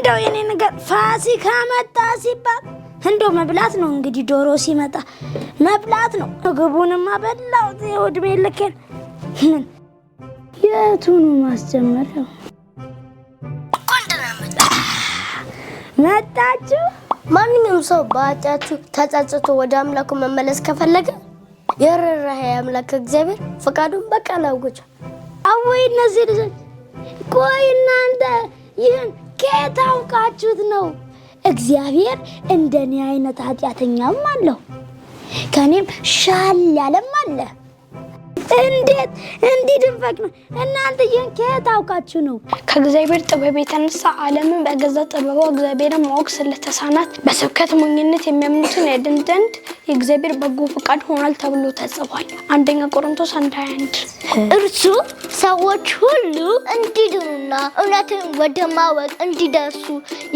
እንደው የኔ ነገር ፋሲካ መጣ ሲባል እንደው መብላት ነው እንግዲህ ዶሮ ሲመጣ መብላት ነው። ምግቡንማ በላው እድሜ ልኬን የቱኑ ማስጀመሪያው መጣችሁ። ማንኛውም ሰው በኃጢአቱ ተጸጽቶ ወደ አምላኩ መመለስ ከፈለገ የርኅራኄ አምላክ እግዚአብሔር ፈቃዱን በቃል አውጇል። አወይ እነዚህ ልጆች ቆይ እናንተ ይህን ከየት አውቃችሁት ነው? እግዚአብሔር እንደኔ አይነት ኃጢአተኛም አለው ከኔም ሻል ያለም አለ። እንዴት እንዲህ ድንፈቅ ነው? እናንተ ይህን ከየት አውቃችሁ ነው? ከእግዚአብሔር ጥበብ የተነሳ ዓለምን በገዛ ጥበቧ እግዚአብሔርን ማወቅ ስለተሳናት በስብከት ሞኝነት የሚያምኑትን ያድን ዘንድ የእግዚአብሔር በጎ ፈቃድ ሆኗል ተብሎ ተጽፏል። አንደኛ ቆሮንቶስ 1:21 እርሱ ሰዎች ሁሉ እንዲድኑና እውነትን ወደ ማወቅ እንዲደርሱ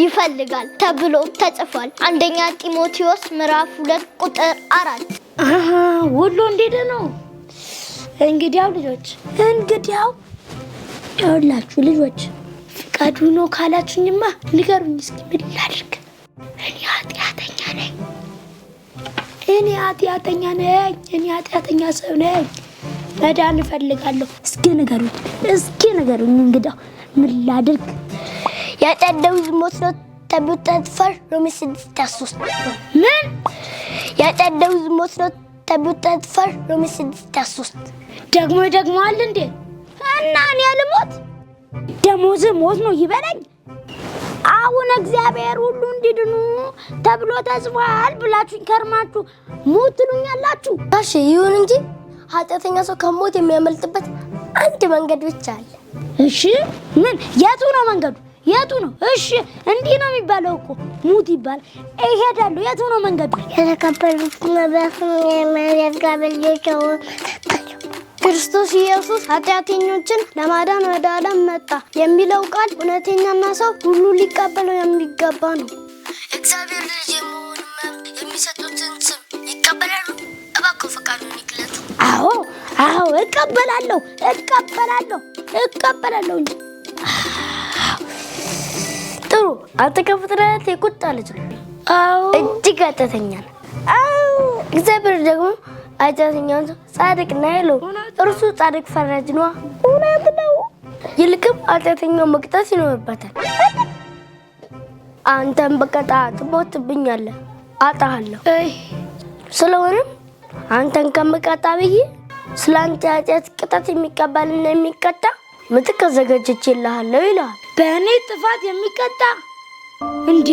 ይፈልጋል ተብሎ ተጽፏል። አንደኛ ጢሞቴዎስ ምዕራፍ 2 ቁጥር 4 ሁሉ እንዲድኑ እንግዲያው ልጆች ይኸውላችሁ ልጆች ፍቃዱ ነው ካላችሁኝማ ንገሩኝ እስኪ ምን ላድርግ? እኔ ኃጢአተኛ ሰው ነኝ። መዳን እፈልጋለሁ። እስኪ ንገሩኝ እንግዲያው ምን ላድርግ? ያጸደው ዝሞት ነው ተብሎ ተጽፏል። ሮሜ 6:3 ምን ያጸደው ዝሞት ነው ተብሎ ተጽፏል። ሮሜ 6:3 ደግሞ አለ እንዴ? እና እኔ አልሞት ደሞዝ ሞት ነው ይበለኝ። አሁን እግዚአብሔር ሁሉ እንዲድኑ ተብሎ ተጽፏል ብላችሁ ከርማችሁ ሞት ትሉኛላችሁ። እሺ ይሁን እንጂ ኃጢአተኛ ሰው ከሞት የሚያመልጥበት አንድ መንገድ ብቻ አለ። እሺ ምን? የቱ ነው መንገዱ? የቱ ነው? እሺ እንዲህ ነው የሚባለው እኮ ሙት ይባል እሄዳለሁ። የቱ ነው መንገዱ? የተከበሩት ክርስቶስ ኢየሱስ ኃጢአተኞችን ለማዳን ወደ ዓለም መጣ የሚለው ቃል እውነተኛና ሰው ሁሉ ሊቀበለው የሚገባ ነው። እግዚአብሔር ልጅ የመሆን መብት የሚሰጡትን ስም ይቀበላሉ? እባክዎ ፈቃዱን ይግለጡ። አዎ እቀበላለሁ እንጂ ጥሩ። አንተ ከፍጥረት የቁጣ ልጅ ነው። እጅግ ኃጢአተኛ ነው። እግዚአብሔር ደግሞ ኃጢአተኛውን ሰው ጻድቅ ነው ያለው። እርሱ ጻድቅ ፈራጅ ነው። እውነት ነው። ይልቅም ኃጢአተኛውን መቅጣት ይኖርበታል። አንተም በቀጣ ትሞትብኛለህ፣ አጣሃለሁ። ስለሆነም አንተን ከምቀጣ ብዬ ስለ አንተ ኃጢአት ቅጣት የሚቀበልና የሚቀጣ ምትክ አዘጋጅቼልሃለሁ ይልሃል። በእኔ ጥፋት የሚቀጣ እንዴ?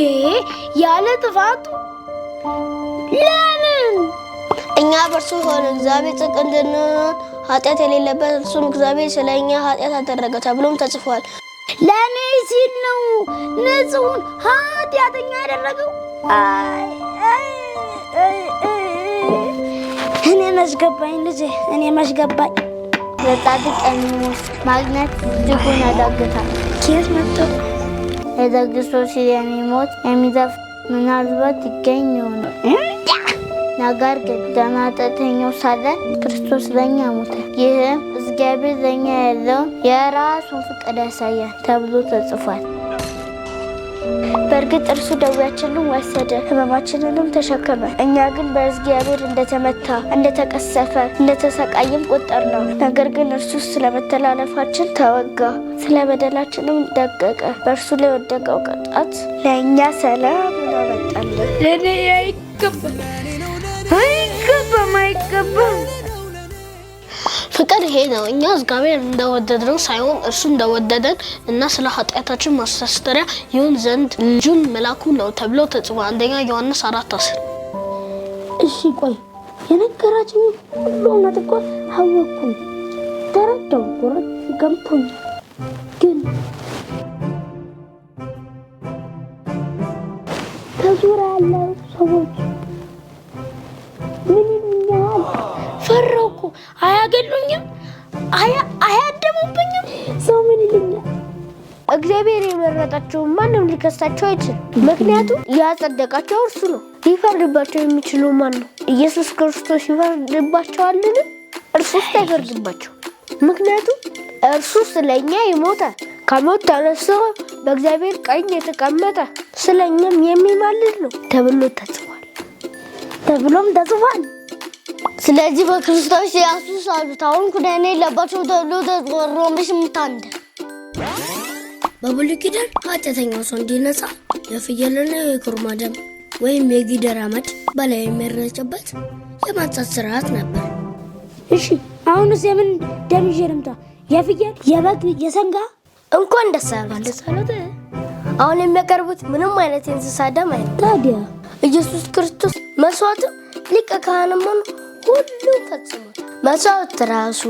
ያለ ጥፋቱ ለምን? እኛ በእርሱ ሆነ እግዚአብሔር ጽድቅ እንድንሆን ኃጢአት የሌለበት እርሱም እግዚአብሔር ስለ እኛ ኃጢአት አደረገ ተብሎም ተጽፏል። ለእኔ ሲል ነው ንጹሑን ኃጢአተኛ ያደረገው። እኔ መሽገባኝ ልጄ፣ እኔ መሽገባኝ። ለጻድቅ የሚሞት ማግኘት እጅጉን ያዳግታል። ኬት መጥቶ የደግ ሰው የሚሞት የሚዘፍ ምናልባት ይገኝ ይሆናል። ነገር ግን ገና ኃጢአተኛው ሳለን ክርስቶስ ለእኛ ሞተ። ይህም እግዚአብሔር ለእኛ ያለውን የራሱን ፍቅር ያሳያል ተብሎ ተጽፏል። በእርግጥ እርሱ ደዌያችንን ወሰደ፣ ሕመማችንንም ተሸከመ። እኛ ግን በእግዚአብሔር እንደተመታ፣ እንደተቀሰፈ፣ እንደተሰቃየም ቆጠርነው። ነገር ግን እርሱ ስለ መተላለፋችን ተወጋ፣ ስለ በደላችንም ደቀቀ። በእርሱ ላይ የወደቀው ቅጣት ለእኛ ሰላም አመጣልን። ለእኔ አይገባም። ፍቅር ይሄ ነው። እኛ እግዚአብሔር እንደወደደን ሳይሆን እርሱ እንደወደደን እና ስለ ኃጢአታችን ማስተስሪያ ይሁን ዘንድ ልጁን መላኩ ነው ተብሎ ተጽፏል። አንደኛ ዮሐንስ 4:10 እሺ ቆይ የነገራችኝ ሁሉ እውነት እኮ አወቅኩኝ፣ ተረዳሁ፣ ገምቶኛል። ግን ከዙሪያ ያለው ሰዎች ምን ይሉኛል? ፈራሁ እኮ። አያገሉኝም፣ አያደሙብኝም። ሰው ምን ይሉኛል? እግዚአብሔር የመረጣቸው ማንም ሊከሳቸው አይችልም። ምክንያቱም ያጸደቃቸው እርሱ ነው። ሊፈርድባቸው የሚችለው ማን ነው? ኢየሱስ ክርስቶስ ይፈርድባቸዋልን? እርሱስ አይፈርድባቸው። ምክንያቱም እርሱ ስለኛ ይሞታል፣ ከሞት ተነስቶ በእግዚአብሔር ቀኝ የተቀመጠ ስለኛም የሚማልድ ነው ተብሎም ተጽፏል። ስለዚህ በክርስቶስ ኢየሱስ ያሉት አሁን ኩነኔ የለባቸው ተብሎ ተጽፏል። ሮሜ 8:1 በብሉይ ኪዳን ኃጢአተኛው ሰው እንዲነጻ የፍየልና የኮርማ ደም ወይም የጊደር አመድ በላይ የሚረጭበት የማንጻት ስርዓት ነበር። እሺ አሁንስ የምን ደም ይዤ ልምጣ? የፍየል፣ የበግ፣ የሰንጋ? እንኳን ደስ አላችሁ። አሁን የሚያቀርቡት ምንም አይነት የእንስሳ ደም አይደለም። ታዲያ ኢየሱስ ክርስቶስ መስዋዕትም ሊቀ ካህንም ሆኖ ሁሉም ፈጽሟል። መስዋዕት ራሱ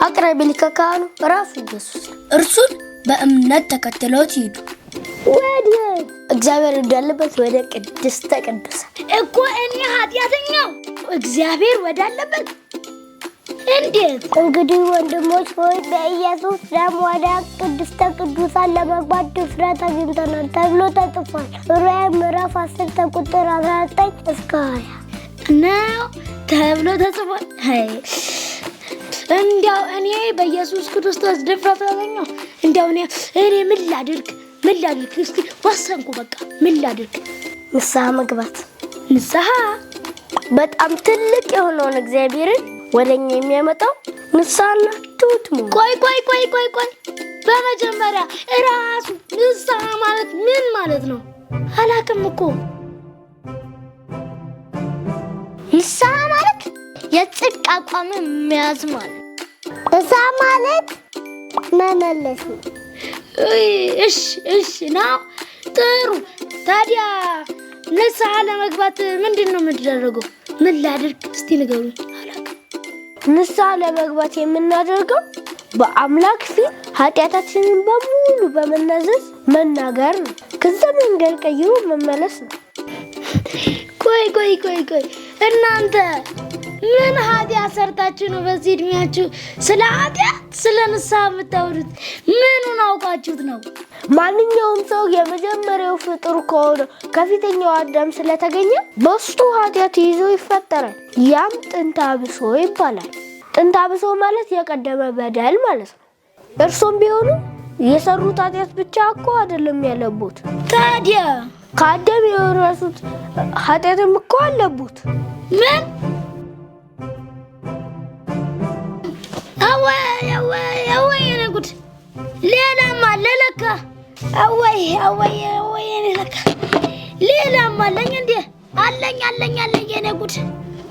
አቅራቢ ሊቀ ካህኑ ራሱ ኢየሱስ ነው። እርሱን በእምነት ተከትለውት ይሄዱ። ወዴት? እግዚአብሔር እንዳለበት ወደ ቅድስተ ቅዱሳን እኮ እኔ ኃጢአተኛው እግዚአብሔር ወዳለበት እንዴት? እንግዲህ ወንድሞች ሆይ በኢየሱስ ደም ወደ ቅድስተ ቅዱሳን ለመግባት ድፍረት አግኝተናል ተብሎ ተጽፏል። ራዕይ ምዕራፍ 10 ቁጥር 19 እስከ 20 ነው ተብሎ ተጽፏል። እንዲያው እኔ በኢየሱስ ክርስቶስ ድፍረት አገኘሁ። እንዲያው እኔ ምን ላድርግ? እስኪ ወሰንኩ። በቃ ምን ላድርግ? ንስሐ መግባት። ንስሐ በጣም ትልቅ የሆነውን እግዚአብሔርን ወደኛ የሚያመጣው ንስሐና ትሁት መሆን። ቆይ በመጀመሪያ እራሱ ንስሐ ማለት ምን ማለት ነው? አላውቅም እኮ። ንስሐ ማለት የጽድቅ አቋም መያዝ ማለት። ንስሐ ማለት መመለስ ነው። እሺ ነው ጥሩ። ታዲያ ንስሐ ለመግባት ምንድን ነው የምትደረገው? ምን ላድርግ እስቲ ንገሩኝ። ንስሐ ለመግባት የምናደርገው በአምላክ ፊት ኃጢአታችንን በሙሉ በመናዘዝ መናገር ነው። ከዛ መንገድ ቀይሮ መመለስ ነው። ቆይ እናንተ ምን ኃጢአት ሰርታችሁ ነው በዚህ እድሜያችሁ ስለ ኃጢአት ስለ ንስሐ የምታወሩት? ምኑን አውቃችሁት ነው? ማንኛውም ሰው የመጀመሪያው ፍጡር ከሆነ ከፊተኛው አዳም ስለተገኘ በውስጡ ኃጢአት ይዞ ይፈጠራል። ያም ጥንተ አብሶ ይባላል። ጥንተ አብሶ ማለት የቀደመ በደል ማለት ነው። እርሱም ቢሆኑ የሰሩት ኃጢአት ብቻ እኮ አይደለም ያለቡት። ታዲያ ከአዳም የወረሱት ኃጢአትም እኮ አለቡት። ምን? አወይ የኔ ጉድ! ሌላም አለ ለካ። አወይ የኔ ለካ ሌላም አለኝ እንዴ! አለኝ የኔ ጉድ!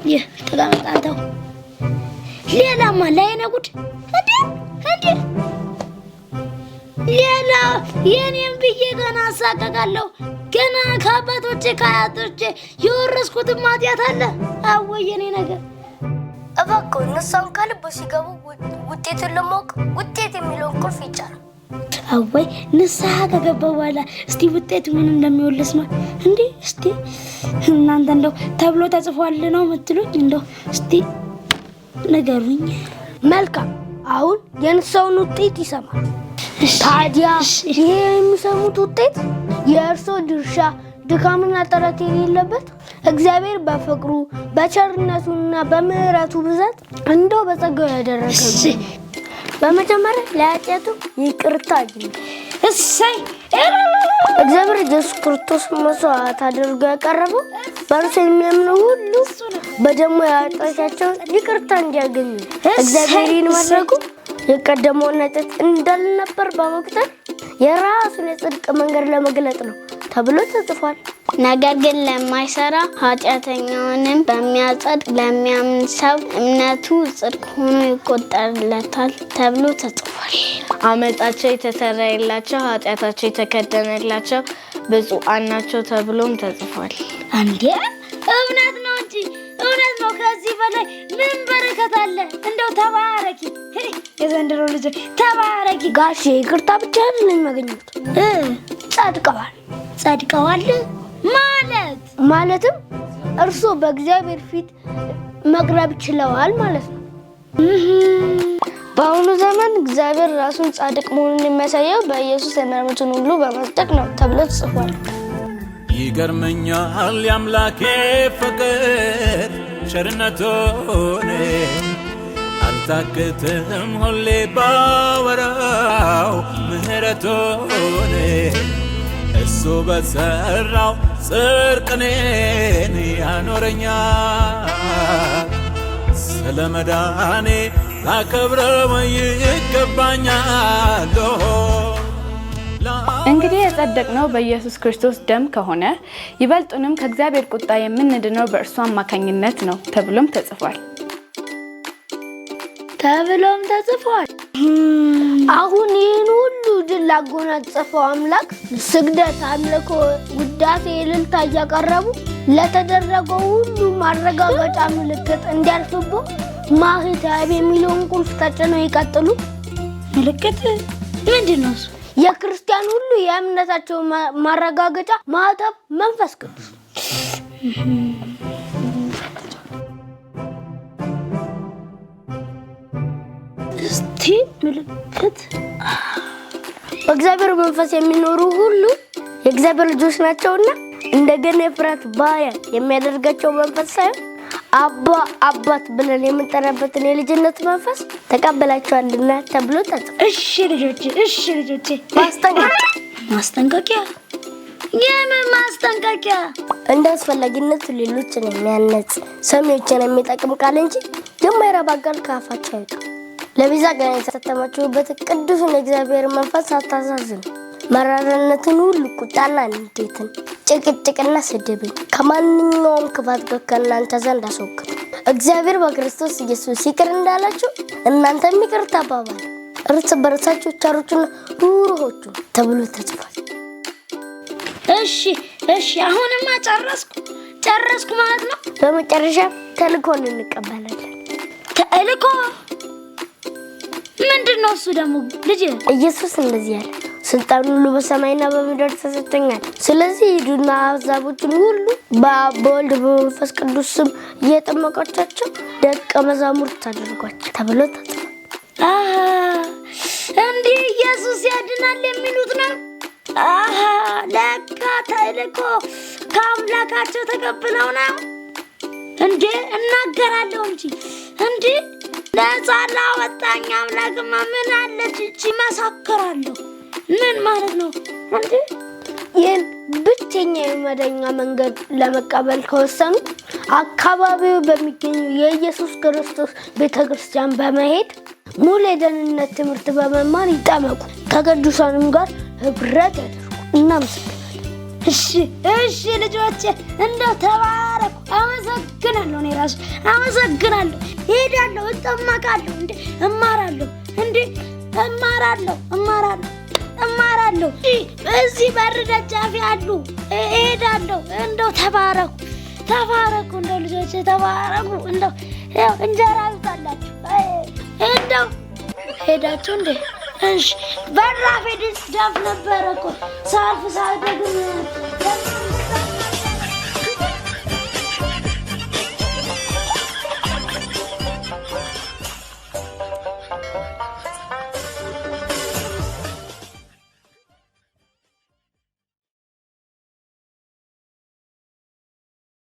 ይህ ተጋመጣንተው ሌላም አለ የኔ ጉድ! እንዴ ሌላ የኔም ብዬ ገና አሳቀቃለሁ። ገና ከአባቶቼ ከአያቶቼ የወረስኩትም ኃጢአት አለ። አወይ የኔ ነገር! እባክህ ንስሐን ከልብ ሲገቡ ውጤቱን ለማወቅ ውጤት የሚለውን ቁልፍ ይጫናል። አወይ ንስሐ ከገባ በኋላ እስቲ ውጤቱ ምን እንደሚሆን ልስማ። እንዴ እስቲ እናንተ እንደው ተብሎ ተጽፏል ነው የምትሉኝ? እንደው እስቲ ንገሩኝ። መልካም፣ አሁን የንስሐውን ውጤት ይሰማል። ታዲያ ይሄ የሚሰሙት ውጤት የእርሶ ድርሻ ድካምና ጥረት የሌለበት እግዚአብሔር በፍቅሩ በቸርነቱና በምሕረቱ ብዛት እንደው በጸጋው ያደረገው በመጀመሪያ ለኃጢአቱ ይቅርታ አግኝ። እሰይ! እግዚአብሔር ኢየሱስ ክርስቶስ መስዋዕት አድርጎ ያቀረበው በእርሱ የሚያምኑ ሁሉ በደሙ ያጣቻቸውን ይቅርታ እንዲያገኙ እግዚአብሔርን ማድረጉ የቀደመውን ኃጢአት እንዳልነበር በመቁጠር የራሱን የጽድቅ መንገድ ለመግለጥ ነው ተብሎ ተጽፏል። ነገር ግን ለማይሰራ ኃጢአተኛውንም በሚያጸድቅ ለሚያምን ሰው እምነቱ ጽድቅ ሆኖ ይቆጠርለታል ተብሎ ተጽፏል። አመፃቸው የተሰረየላቸው ኃጢአታቸው የተከደነላቸው ብፁዓን ናቸው ተብሎም ተጽፏል። አንዴ እውነት ነው እንጂ እውነት ነው። ከዚህ በላይ ምን በረከት አለ? እንደው ተባረኪ የዘንድሮ ልጅ ተባረኪ። ጋሼ ይቅርታ ብቻ አይደለም ያገኙት፣ ጸድቀዋል ማለትም እርሱ በእግዚአብሔር ፊት መቅረብ ችለዋል ማለት ነው። በአሁኑ ዘመን እግዚአብሔር ራሱን ጻድቅ መሆኑን የሚያሳየው በኢየሱስ ሕማማቱን ሁሉ በማጽደቅ ነው ተብሎ ተጽፏል። ይገርመኛል የአምላኬ ፍቅር ቸርነቱን አልታክትም ሁሌ ባወራው ምህረት ምሕረቱን እሱ በሠራው ጽድቅ እኔን ያኖረኛል። ስለ መዳኔ ላከብረው ይገባኛል። እንግዲህ የጸደቅነው በኢየሱስ ክርስቶስ ደም ከሆነ ይበልጡንም ከእግዚአብሔር ቁጣ የምንድነው በእርሱ አማካኝነት ነው ተብሎም ተጽፏል። አሁን ይህን ሁሉ ድል ላጎናጸፈው አምላክ ስግደት፣ አምልኮ፣ ውዳሴ፣ እልልታ እያቀረቡ ለተደረገው ሁሉ ማረጋገጫ ምልክት እንዲያልፍቦ ማህተብ የሚለውን ቁልፍ ተጭነው ይቀጥሉ። ምልክት ምንድን ነው? የክርስቲያን ሁሉ የእምነታቸው ማረጋገጫ ማህተብ መንፈስ ቅዱስ። እስቲ ምልክት በእግዚአብሔር መንፈስ የሚኖሩ ሁሉ የእግዚአብሔር ልጆች ናቸውና እንደገና የፍርሃት ባሪያ የሚያደርጋቸው መንፈስ ሳይሆን አባ አባት ብለን የምንጠራበትን የልጅነት መንፈስ ተቀበላቸዋልና ተብሎ ተጽፏል። እሺ ልጆቼ ማስጠንቀቂያ የምን ማስጠንቀቂያ? እንደ አስፈላጊነቱ ሌሎችን የሚያነጽ ሰሚዎችን የሚጠቅም ቃል እንጂ የማይረባ ቃል ከአፋቸው አይወጣም። ለቤዛ ቀን የተሰተማችሁበት ቅዱስን የእግዚአብሔር መንፈስ አታሳዝኑ። መራራነትን ሁሉ፣ ቁጣና ንዴትን፣ ጭቅጭቅና ስድብን ከማንኛውም ክፋት ጋር ከእናንተ ዘንድ አስወግዱ። እግዚአብሔር በክርስቶስ ኢየሱስ ይቅር እንዳላችሁ እናንተም ይቅር ተባባሉ፣ እርስ በርሳችሁ ቸሮችና ሩህሩሆች ተብሎ ተጽፏል። እሺ አሁንማ ጨረስኩ ማለት ነው። በመጨረሻ ተልእኮን እንቀበላለን። ተልእኮ ምንድን ነው? እሱ ደግሞ ልጅ ኢየሱስ እንደዚህ ያለ ስልጣን ሁሉ በሰማይና በምድር ተሰጥቶኛል። ስለዚህ ሂዱና አሕዛቦችን ሁሉ በአብ በወልድ በመንፈስ ቅዱስ ስም እያጠመቃችሁ ደቀ መዛሙርት አድርጓቸው ተብሎ ተጽፏል። እንዲህ ኢየሱስ ያድናል የሚሉት ነው። ለካ ተልእኮ ከአምላካቸው ተቀብለው ነው እንዴ? እናገራለሁ እንጂ ነፃ ላወጣኝ አምላክማ ምን አለች እቺ መሰክራለሁ። ምን ማለት ነው እንዴ? ይህን ብቸኛ የመዳኛ መንገድ ለመቀበል ከወሰኑ አካባቢው በሚገኙ የኢየሱስ ክርስቶስ ቤተክርስቲያን በመሄድ ሙሉ የደህንነት ትምህርት በመማር ይጠመቁ፣ ከቅዱሳንም ጋር ህብረት ያድርጉ። እናመሰግናለን። እሺ ልጆቼ እንደው ተባረኩ። አመሰግናለሁ። እኔ ራሱ አመሰግናለሁ። ሄዳለሁ፣ እጠመቃለሁ፣ እማራለሁ። እዚህ በር ደጃፍ ያሉ ሄዳለሁ። እንደው ተባረኩ። እንደው ልጆቼ ተባረኩ። እንደው እንጀራ ይውጣላችሁ። እንደው ሄዳችሁ እንዴ? እሺ በራፌ ደስ ዳፍ ነበረ እኮ ሳልፍ ሳልደግም